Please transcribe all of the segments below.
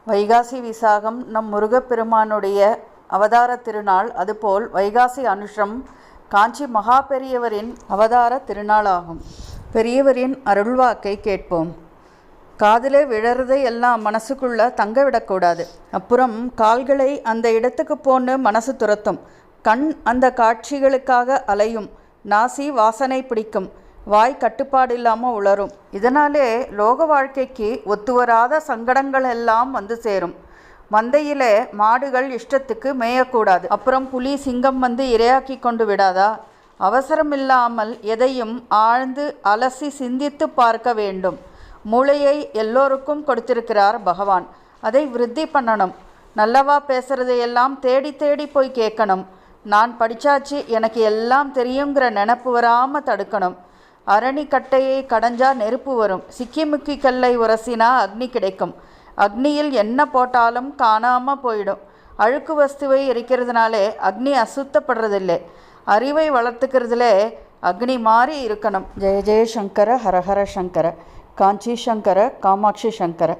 வைகாசி விசாகம் நம் முருகப்பெருமானுடைய அவதார திருநாள். அதுபோல் வைகாசி அனுஷம் காஞ்சி மகா பெரியவரின் அவதார திருநாளாகும். பெரியவரின் அருள்வாக்கை கேட்போம். காதிலே விழறதை எல்லாம் மனசுக்குள்ள தங்க விடக்கூடாது. அப்புறம் கால்களை அந்த இடத்துக்கு போன்னு மனசு துரத்தும். கண் அந்த காட்சிகளுக்காக அலையும். நாசி வாசனை பிடிக்கும். வாய் கட்டுப்பாடு இல்லாமல் உளரும். இதனாலே லோக வாழ்க்கைக்கு ஒத்துவராத சங்கடங்கள் எல்லாம் வந்து சேரும். மந்தையிலே மாடுகள் இஷ்டத்துக்கு மேயக்கூடாது. அப்புறம் புலி சிங்கம் வந்து இரையாக்கி கொண்டு விடாதா? அவசரமில்லாமல் எதையும் ஆழ்ந்து அலசி சிந்தித்து பார்க்க வேண்டும். மூளையை எல்லோருக்கும் கொடுத்திருக்கிறார் பகவான். அதை விருத்தி பண்ணணும். நல்லவா பேசுகிறதையெல்லாம் தேடி தேடி போய் கேட்கணும். நான் படித்தாச்சு, எனக்கு எல்லாம் தெரியுங்கிற நினப்பு வராமல் தடுக்கணும். அரணிக்கட்டையை கடைஞ்சா நெருப்பு வரும். சிக்கிமுக்கி கல்லை உரசினா அக்னி கிடைக்கும். அக்னியில் என்ன போட்டாலும் காணாமல் போயிடும். அழுக்கு வஸ்துவை எரிக்கிறதுனாலே அக்னி அசுத்தப்படுறதில்லை. அறிவை வளர்த்துக்கிறதுல அக்னி மாறி இருக்கணும். ஜெய ஜெயசங்கர ஹரஹர சங்கர, காஞ்சி சங்கர, காமாட்சி சங்கர.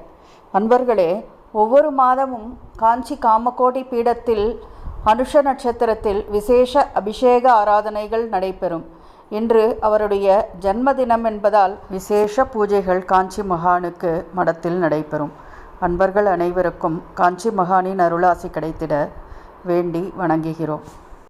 அன்பர்களே, ஒவ்வொரு மாதமும் காஞ்சி காமகோடி பீடத்தில் அனுஷ நட்சத்திரத்தில் விசேஷ அபிஷேக ஆராதனைகள் நடைபெறும். இன்று அவருடைய ஜன்மதினம் என்பதால் விசேஷ பூஜைகள் காஞ்சி மகானுக்கு மடத்தில் நடைபெறும். அன்பர்கள் அனைவருக்கும் காஞ்சி மகானின் அருளாசி கிடைத்திட வேண்டி வணங்குகிறோம்.